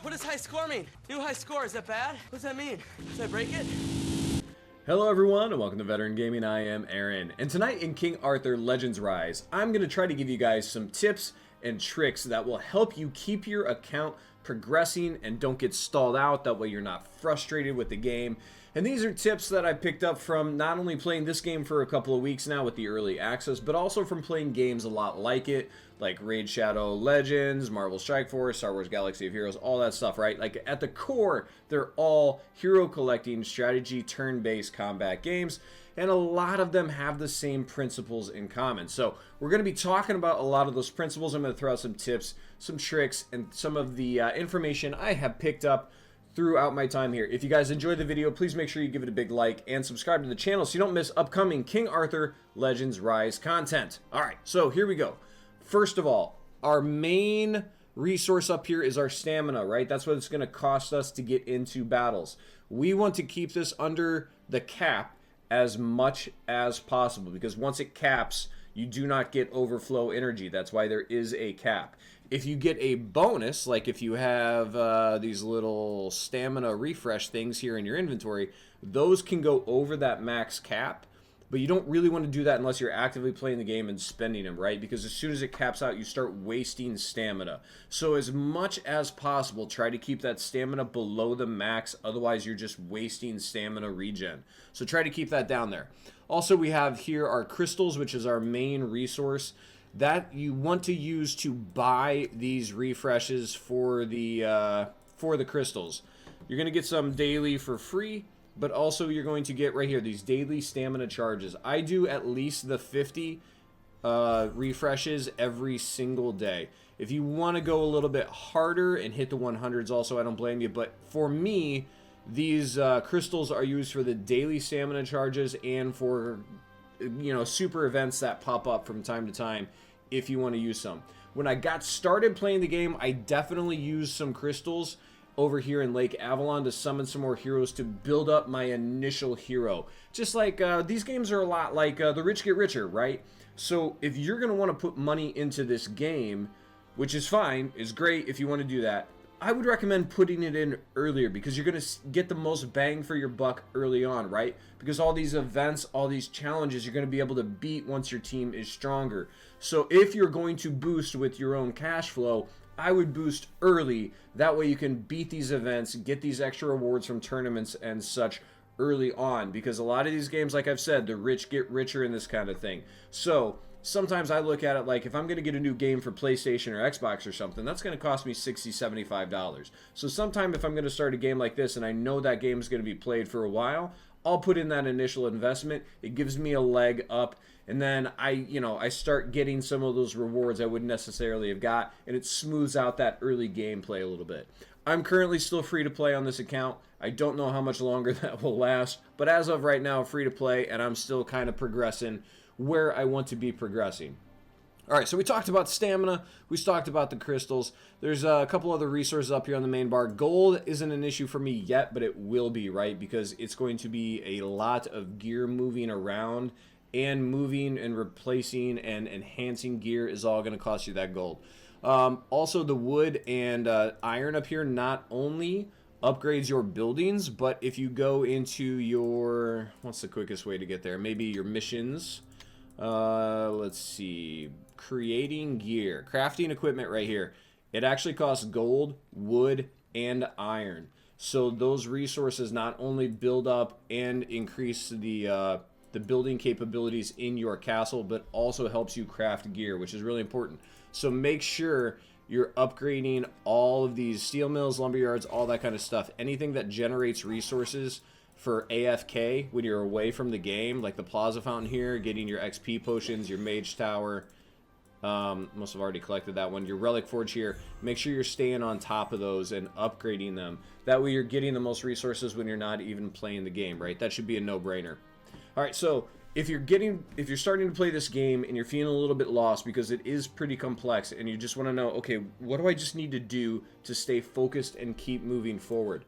What does high score mean? New high score, is that bad? What does that mean? Should I break it? Hello everyone and welcome to Veteran Gaming. I am Aaron, and tonight in King Arthur Legends Rise, I'm going to try to give you guys some tips and tricks that will help you keep your account progressing and don't get stalled out. That way you're not frustrated with the game. And these are tips that I picked up from not only playing this game for a couple of weeks now with the early access, but also from playing games a lot like it, like Raid Shadow Legends, Marvel Strike Force, Star Wars Galaxy of Heroes, all that stuff, right? Like at the core, they're all hero collecting, strategy, turn-based combat games, and a lot of them have the same principles in common. So we're going to be talking about a lot of those principles. I'm going to throw out some tips, some tricks, and some of the information I have picked up throughout my time here. If you guys enjoyed the video, please make sure you give it a big like and subscribe to the channel so you don't miss upcoming King Arthur Legends Rise content. Alright, so here we go. First of all, our main resource up here is our stamina, right? That's what it's going to cost us to get into battles. We want to keep this under the cap as much as possible, because once it caps, you do not get overflow energy. That's why there is a cap. If you get a bonus, like if you have these little stamina refresh things here in your inventory, those can go over that max cap, but you don't really want to do that unless you're actively playing the game and spending them, right? Because as soon as it caps out, you start wasting stamina. So as much as possible, try to keep that stamina below the max, otherwise you're just wasting stamina regen. So try to keep that down there. Also, we have here our crystals, which is our main resource that you want to use to buy these refreshes for the crystals. You're going to get some daily for free, but also you're going to get right here these daily stamina charges. I do at least the 50 refreshes every single day. If you want to go a little bit harder and hit the 100s also, I don't blame you, but for me, these crystals are used for the daily stamina charges and for, you know, super events that pop up from time to time if you want to use some. When I got started playing the game, I definitely used some crystals over here in Lake Avalon to summon some more heroes to build up my initial hero. Just like these games are a lot like The Rich Get Richer, right? So if you're going to want to put money into this game, which is fine, is great if you want to do that, I would recommend putting it in earlier, because you're going to get the most bang for your buck early on, right? Because all these events, all these challenges, you're going to be able to beat once your team is stronger. So if you're going to boost with your own cash flow, I would boost early. That way you can beat these events, get these extra rewards from tournaments and such early on. Because a lot of these games, like I've said, the rich get richer in this kind of thing. So sometimes I look at it like if I'm going to get a new game for PlayStation or Xbox or something, that's going to cost me $60, $75. So sometime if I'm going to start a game like this and I know that game is going to be played for a while, I'll put in that initial investment. It gives me a leg up, and then I start getting some of those rewards I wouldn't necessarily have got, and it smooths out that early gameplay a little bit. I'm currently still free to play on this account. I don't know how much longer that will last, but as of right now, free to play, and I'm still kind of progressing where I want to be progressing. Alright, so we talked about stamina, we talked about the crystals. There's a couple other resources up here on the main bar. Gold isn't an issue for me yet, but it will be, right? Because it's going to be a lot of gear moving around, and moving and replacing and enhancing gear is all going to cost you that gold. Also, the wood and iron up here not only upgrades your buildings, but if you go into your, what's the quickest way to get there? Maybe your missions. Let's see, creating gear, crafting equipment right here. It actually costs gold, wood, and iron. So those resources not only build up and increase the building capabilities in your castle, but also helps you craft gear, which is really important. So make sure you're upgrading all of these steel mills, lumber yards, all that kind of stuff. Anything that generates resources for AFK when you're away from the game, like the Plaza Fountain here, getting your XP potions, your Mage Tower, must have already collected that one, your Relic Forge here. Make sure you're staying on top of those and upgrading them. That way you're getting the most resources when you're not even playing the game, right? That should be a no-brainer. Alright, so if you're starting to play this game and you're feeling a little bit lost because it is pretty complex and you just want to know, okay, what do I just need to do to stay focused and keep moving forward?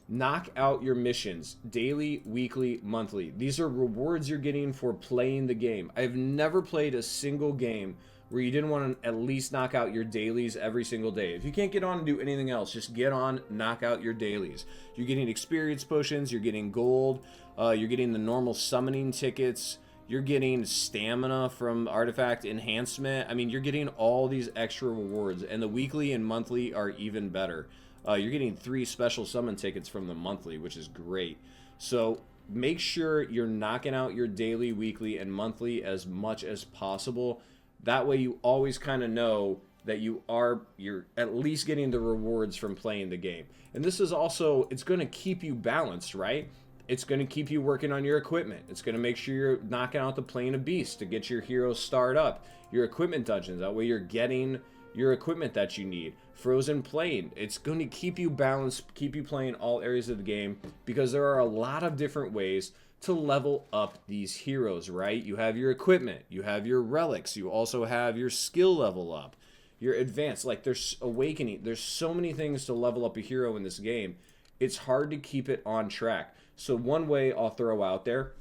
Knock out your missions, daily, weekly, monthly. These are rewards you're getting for playing the game. I've never played a single game where you didn't want to at least knock out your dailies every single day. If you can't get on and do anything else, just get on, knock out your dailies. You're getting experience potions, you're getting gold, you're getting the normal summoning tickets, you're getting stamina from artifact enhancement. I mean, you're getting all these extra rewards, and the weekly and monthly are even better. You're getting 3 special summon tickets from the monthly, which is great. So make sure you're knocking out your daily, weekly, and monthly as much as possible. That way you always kind of know that you're at least getting the rewards from playing the game. And this is also, it's going to keep you balanced, right? It's going to keep you working on your equipment. It's going to make sure you're knocking out the Plane of Beasts to get your heroes starred up. Your equipment dungeons, that way you're getting your equipment that you need. Frozen Plain, it's going to keep you balanced, keep you playing all areas of the game, because there are a lot of different ways to level up these heroes, right? You have your equipment, you have your relics, you also have your skill level up, your advanced, like there's awakening. There's so many things to level up a hero in this game. It's hard to keep it on track. So one way I'll throw out there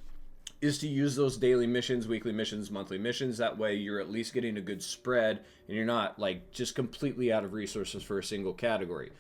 is to use those daily missions, weekly missions, monthly missions. That way you're at least getting a good spread and you're not like just completely out of resources for a single category.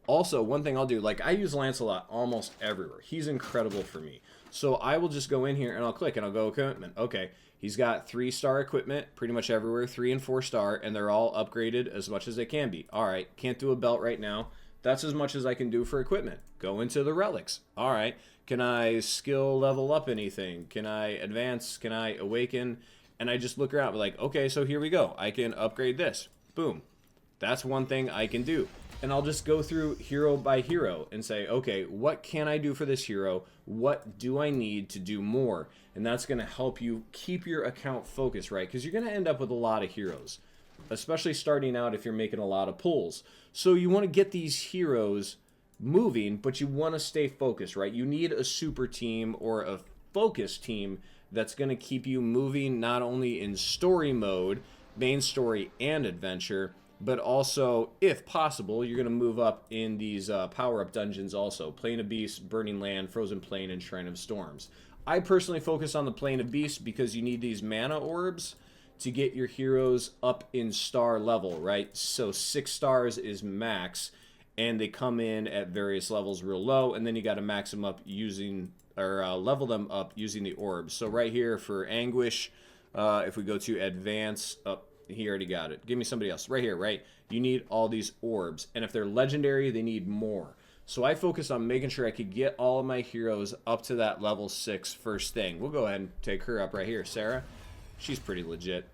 Also, one thing I'll do, like I use Lancelot almost everywhere. He's incredible for me. So I will just go in here and I'll click and I'll go equipment. Okay, he's got 3-star equipment pretty much everywhere, 3 and 4-star, and they're all upgraded as much as they can be. All right, can't do a belt right now. That's as much as I can do for equipment. Go into the relics. All right, can I skill level up anything? Can I advance? Can I awaken? And I just look around like, okay, so here we go. I can upgrade this. Boom. That's one thing I can do. And I'll just go through hero by hero and say, okay, what can I do for this hero? What do I need to do more? And that's going to help you keep your account focused, right? Because you're going to end up with a lot of heroes, especially starting out if you're making a lot of pulls. So you want to get these heroes moving, but you want to stay focused, right? You need a super team or a focus team that's going to keep you moving not only in story mode, main story and adventure, but also, if possible, you're going to move up in these power-up dungeons also. Plane of Beasts, Burning Land, Frozen Plain, and Shrine of Storms. I personally focus on the Plane of Beasts because you need these mana orbs to get your heroes up in star level, right? So 6 stars is max, and they come in at various levels real low, and then you got to max them up using, or level them up using the orbs. So right here for Anguish, if we go to Advance, he already got it. Give me somebody else. Right here, right? You need all these orbs. And if they're legendary, they need more. So I focused on making sure I could get all of my heroes up to that level 6 first thing. We'll go ahead and take her up right here. Sarah, she's pretty legit.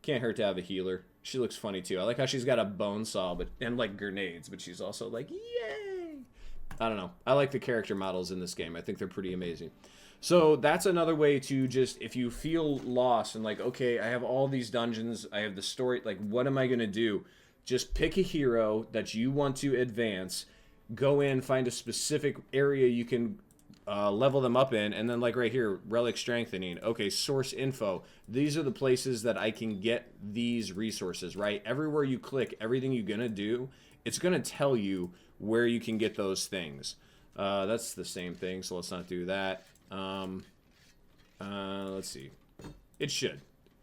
Can't hurt to have a healer. She looks funny too. I like how she's got a bone saw and like grenades, but she's also like, yay! I don't know. I like the character models in this game. I think they're pretty amazing. So that's another way to just, if you feel lost and like, okay, I have all these dungeons, I have the story, like what am I going to do? Just pick a hero that you want to advance, go in, find a specific area you can level them up in, and then like right here, relic strengthening. Okay, source info. These are the places that I can get these resources, right? Everywhere you click, everything you're going to do, it's going to tell you where you can get those things. That's the same thing, so let's not do that. Let's see. It should.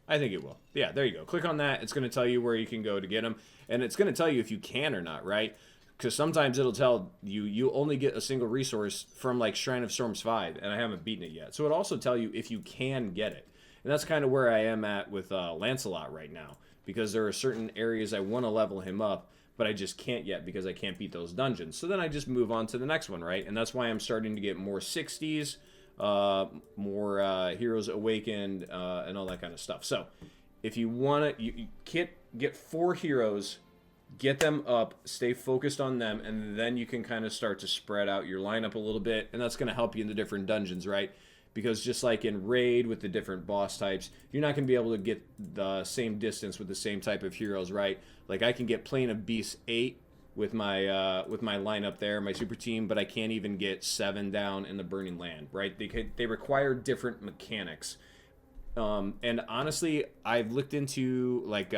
I think it will. Yeah, there you go. Click on that. It's going to tell you where you can go to get them. And it's going to tell you if you can or not, right? Because sometimes it'll tell you you only get a single resource from like Shrine of Storms 5, and I haven't beaten it yet. So it'll also tell you if you can get it. And that's kind of where I am at with Lancelot right now. Because there are certain areas I want to level him up, but I just can't yet because I can't beat those dungeons. So then I just move on to the next one, right? And that's why I'm starting to get more 60s, more Heroes Awakened, and all that kind of stuff. So if you want to, you get 4 heroes, get them up, stay focused on them, and then you can kind of start to spread out your lineup a little bit, and that's going to help you in the different dungeons, right? Because just like in Raid with the different boss types, you're not going to be able to get the same distance with the same type of heroes, right? Like I can get Plane of Beasts 8 with my lineup there, my super team, but I can't even get 7 down in the Burning Land, right? They require different mechanics. And honestly, I've looked into like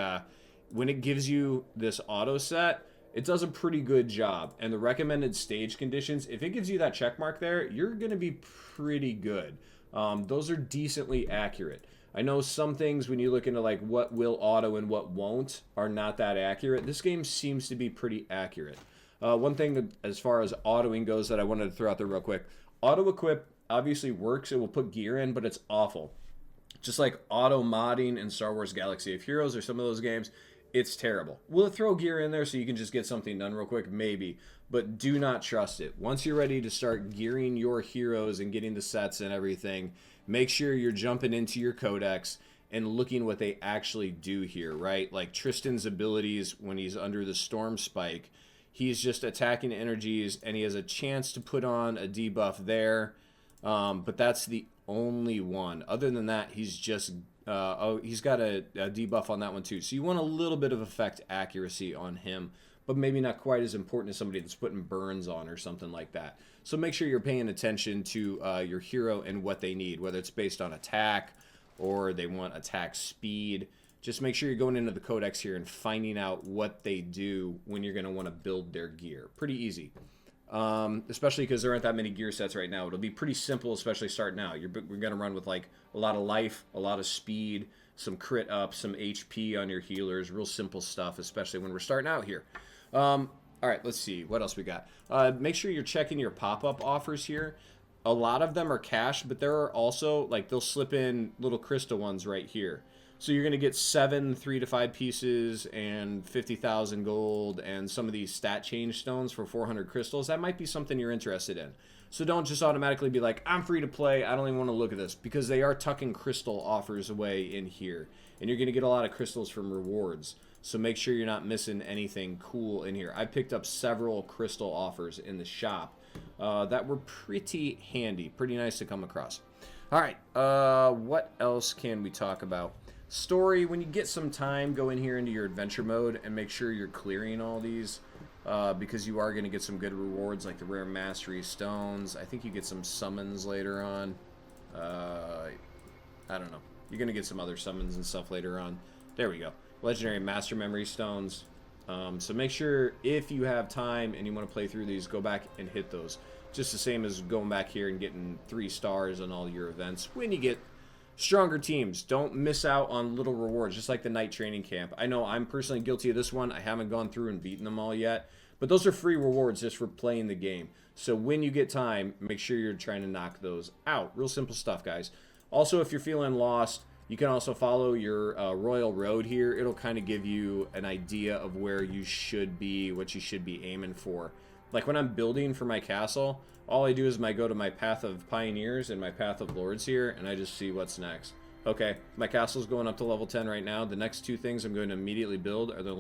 when it gives you this auto set, it does a pretty good job. And the recommended stage conditions, if it gives you that check mark there, you're going to be pretty good. Those are decently accurate. I know some things when you look into like what will auto and what won't are not that accurate. This game seems to be pretty accurate. One thing that, as far as autoing goes, that I wanted to throw out there real quick. Auto equip obviously works. It will put gear in, but it's awful. Just like auto modding in Star Wars Galaxy of Heroes or some of those games, it's terrible. Will it throw gear in there so you can just get something done real quick? Maybe. But do not trust it. Once you're ready to start gearing your heroes and getting the sets and everything, make sure you're jumping into your codex and looking what they actually do here, right? Like Tristan's abilities when he's under the storm spike, he's just attacking energies and he has a chance to put on a debuff there. But that's the only one. Other than that, he's just he's got a debuff on that one too. So you want a little bit of effect accuracy on him, but maybe not quite as important as somebody that's putting burns on or something like that. So make sure you're paying attention to your hero and what they need, whether it's based on attack or they want attack speed. Just make sure you're going into the codex here and finding out what they do when you're going to want to build their gear. Pretty easy. Especially because there aren't that many gear sets right now. It'll be pretty simple, especially starting out. We're going to run with like a lot of life, a lot of speed, some crit up, some HP on your healers, real simple stuff, especially when we're starting out here. All right, let's see. What else we got? Make sure you're checking your pop-up offers here. A lot of them are cash, but there are also, like, they'll slip in little crystal ones right here. So you're going to get 7 3 to 5 pieces and 50,000 gold and some of these stat change stones for 400 crystals. That might be something you're interested in. So don't just automatically be like, I'm free to play, I don't even want to look at this, because they are tucking crystal offers away in here. And you're going to get a lot of crystals from rewards. So make sure you're not missing anything cool in here. I picked up several crystal offers in the shop that were pretty handy, pretty nice to come across. All right, what else can we talk about? Story, when you get some time, go in here into your adventure mode and make sure you're clearing all these because you are going to get some good rewards like the rare mastery stones. I think you get some summons later on. I don't know. You're going to get some other summons and stuff later on. There we go. Legendary master memory stones. So make sure if you have time and you want to play through these, go back and hit those. Just the same as going back here and getting 3 stars on all your events when you get stronger teams. Don't miss out on little rewards, just like the night training camp. I know I'm personally guilty of this one. I haven't gone through and beaten them all yet, but those are free rewards just for playing the game. So when you get time, make sure you're trying to knock those out. Real simple stuff, guys. Also, if you're feeling lost, you can also follow your royal road here. It'll kind of give you an idea of where you should be, what you should be aiming for. Like when I'm building for my castle, all I do is I go to my Path of Pioneers and my Path of Lords here, and I just see what's next. Okay, my castle's going up to level 10 right now. The next 2 things I'm going to immediately build are the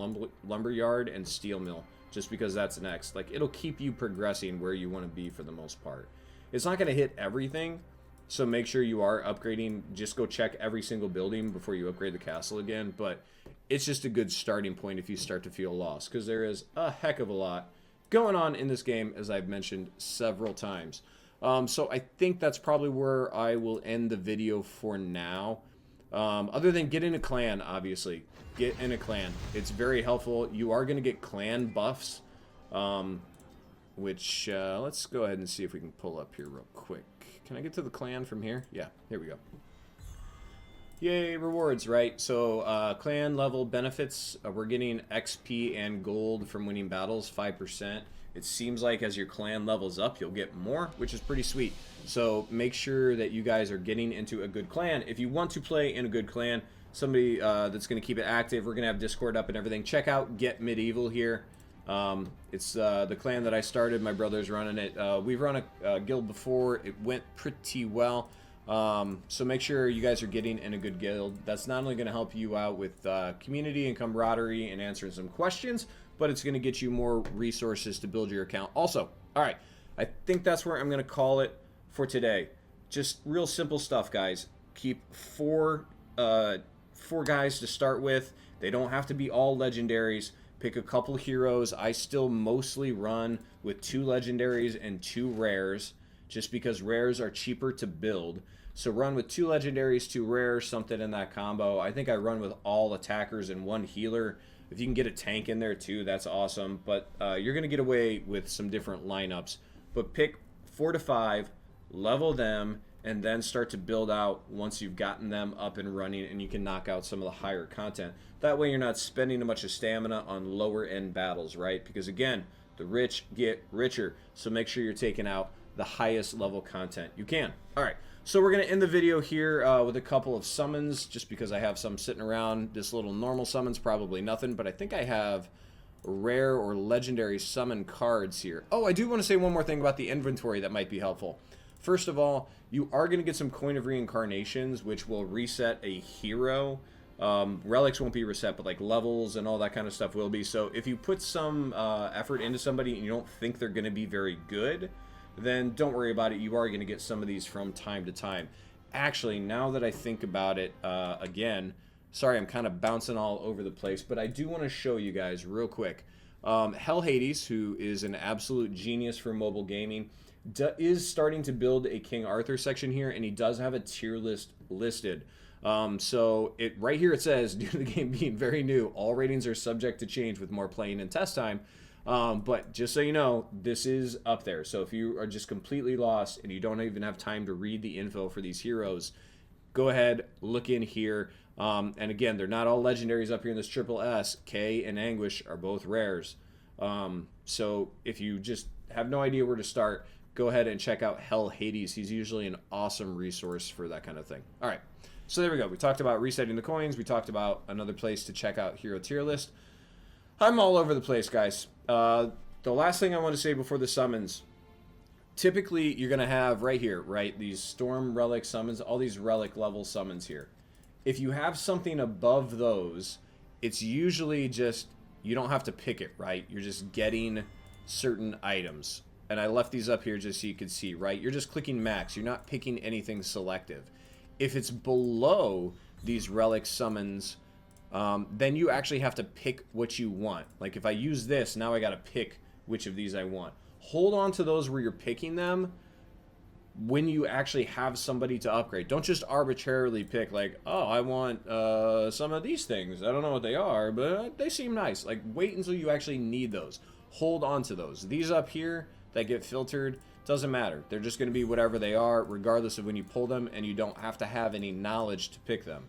lumberyard and steel mill, just because that's next. Like, it'll keep you progressing where you want to be for the most part. It's not going to hit everything, so make sure you are upgrading. Just go check every single building before you upgrade the castle again, but it's just a good starting point if you start to feel lost, because there is a heck of a lot going on in this game, as I've mentioned several times. So I think that's probably where I will end the video for now. Other than get in a clan, obviously. Get in a clan. It's very helpful. You are going to get clan buffs, which let's go ahead and see if we can pull up here real quick. Can I get to the clan from here? Yeah, here we go. Yay, rewards, right? So clan level benefits, we're getting XP and gold from winning battles, 5%. It seems like as your clan levels up, you'll get more, which is pretty sweet. So make sure that you guys are getting into a good clan. If you want to play in a good clan, somebody that's going to keep it active, we're going to have Discord up and everything. Check out Get Medieval here. It's the clan that I started. My brother's running it. We've run a guild before. It went pretty well. So make sure you guys are getting in a good guild. That's not only going to help you out with community and camaraderie and answering some questions, but it's going to get you more resources to build your account. Also, all right, I think that's where I'm going to call it for today. Just real simple stuff, guys. Keep four guys to start with. They don't have to be all legendaries. Pick a couple heroes. I still mostly run with 2 legendaries and 2 rares, just because rares are cheaper to build. So run with 2 legendaries, 2 rares, something in that combo. I think I run with all attackers and 1 healer. If you can get a tank in there too, that's awesome. But you're going to get away with some different lineups. But pick 4 to 5, level them, and then start to build out once you've gotten them up and running and you can knock out some of the higher content. That way you're not spending a bunch of stamina on lower end battles, right? Because again, the rich get richer, so make sure you're taking out the highest level content you can. All right, so we're going to end the video here with a couple of summons, just because I have some sitting around. This little normal summon's probably nothing, but I think I have rare or legendary summon cards here. Oh, I do want to say one more thing about the inventory that might be helpful. First of all, you are going to get some coin of reincarnations, which will reset a hero. Relics won't be reset, but like levels and all that kind of stuff will be. So if you put some effort into somebody and you don't think they're going to be very good, then don't worry about it. You are going to get some of these from time to time. Actually, now that I think about it, again, sorry, I'm kind of bouncing all over the place, but I do want to show you guys real quick. Hell Hades, who is an absolute genius for mobile gaming, is starting to build a King Arthur section here, and he does have a tier list listed. So right here it says, due to the game being very new, all ratings are subject to change with more playing and test time. But just so you know, this is up there. So if you are just completely lost and you don't even have time to read the info for these heroes, go ahead, look in here. And again, they're not all legendaries up here in this triple S. K and Anguish are both rares. So if you just have no idea where to start, go ahead and check out Hell Hades. He's usually an awesome resource for that kind of thing. All right, so there we go. We talked about resetting the coins. We talked about another place to check out hero tier list. I'm all over the place, guys. The last thing I want to say before the summons, typically you're going to have right here, right, these storm relic summons, all these relic level summons here. If you have something above those, it's usually just, you don't have to pick it, right? You're just getting certain items. And I left these up here just so you could see, right? You're just clicking max. You're not picking anything selective. If it's below these relic summons, then you actually have to pick what you want. Like if I use this, now I got to pick which of these I want. Hold on to those where you're picking them when you actually have somebody to upgrade. Don't just arbitrarily pick like, oh, I want some of these things. I don't know what they are, but they seem nice. Like wait until you actually need those. Hold on to those. These up here that get filtered, doesn't matter. They're just going to be whatever they are, regardless of when you pull them, and you don't have to have any knowledge to pick them.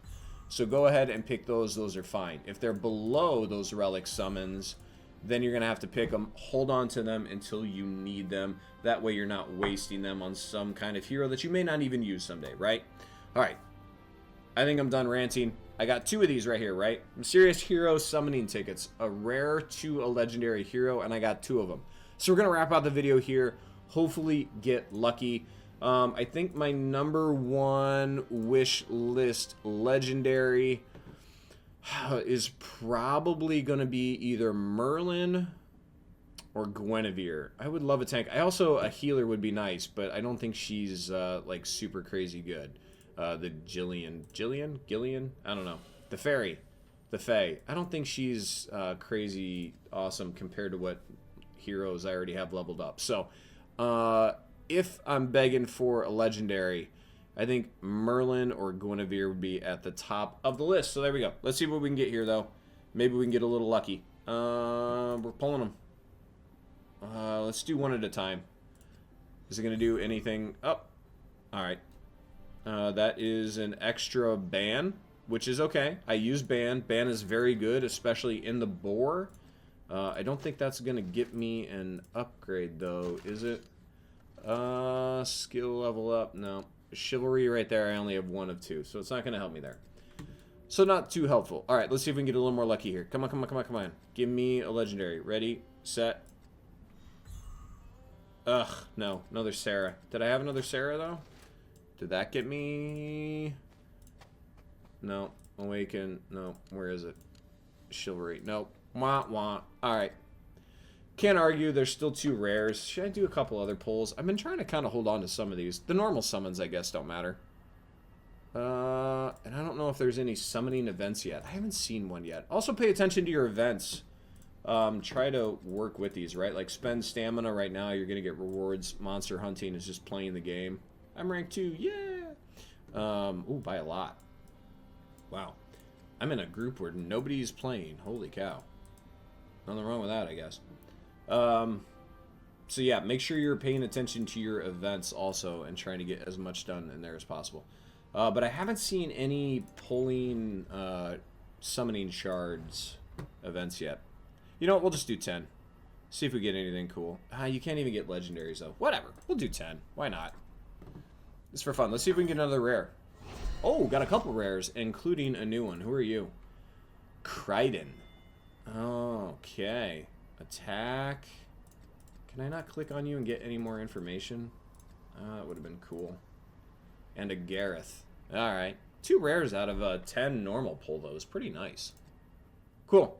So go ahead and pick those. Those are fine. If they're below those relic summons, then you're going to have to pick them. Hold on to them until you need them. That way you're not wasting them on some kind of hero that you may not even use someday, right? All right. I think I'm done ranting. I got two of these right here, right? Mysterious Hero Summoning Tickets. A rare to a legendary hero, and I got two of them. So we're going to wrap out the video here. Hopefully get lucky. I think my number one wish list legendary is probably going to be either Merlin or Guinevere. I would love a tank. A healer would be nice, but I don't think she's like super crazy good. The Gillian? I don't know. The Fairy. The Fae. I don't think she's crazy awesome compared to what heroes I already have leveled up. So, if I'm begging for a legendary, I think Merlin or Guinevere would be at the top of the list. So there we go. Let's see what we can get here, though. Maybe we can get a little lucky. We're pulling them. Let's do one at a time. Is it going to do anything? Oh, all right. That is an extra ban, which is okay. I use ban. Ban is very good, especially in the boar. I don't think that's going to get me an upgrade, though, is it? Skill level up. No. Chivalry right there, I only have one of two, so it's not going to help me there. So not too helpful. All right, let's see if we can get a little more lucky here. Come on, come on, come on, come on. Give me a legendary. Ready, set. Ugh, no. Another Sarah. Did I have another Sarah, though? Did that get me? No. Awaken. No. Where is it? Chivalry. Nope. Wah, wah. Alright. Can't argue. There's still two rares. Should I do a couple other pulls? I've been trying to kind of hold on to some of these. The normal summons, I guess, don't matter. And I don't know if there's any summoning events yet. I haven't seen one yet. Also, pay attention to your events. Try to work with these, right? Like, spend stamina right now. You're going to get rewards. Monster hunting is just playing the game. I'm rank 2. Yeah! Ooh, by a lot. Wow. I'm in a group where nobody's playing. Holy cow. Nothing wrong with that, I guess. So yeah, make sure you're paying attention to your events also and trying to get as much done in there as possible. But I haven't seen any pulling summoning shards events yet. You know what? We'll just do 10. See if we get anything cool. You can't even get legendaries though. Whatever. We'll do 10. Why not? It's for fun. Let's see if we can get another rare. Oh, got a couple rares, including a new one. Who are you? Crichton. Okay. Attack. Can I not click on you and get any more information? That would have been cool. And a Gareth. Alright. 2 rares out of 10 normal pull, though. Is pretty nice. Cool.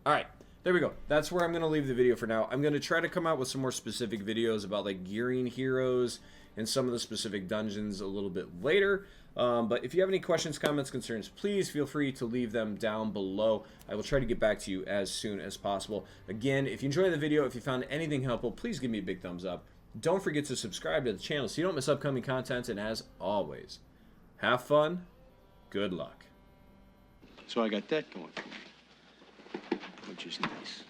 Alright. There we go. That's where I'm going to leave the video for now. I'm going to try to come out with some more specific videos about like gearing heroes and some of the specific dungeons a little bit later. But if you have any questions, comments, concerns, please feel free to leave them down below. I will try to get back to you as soon as possible. Again, if you enjoyed the video, if you found anything helpful, please give me a big thumbs up. Don't forget to subscribe to the channel so you don't miss upcoming content. And as always, have fun. Good luck. So I got that going for me, which is nice.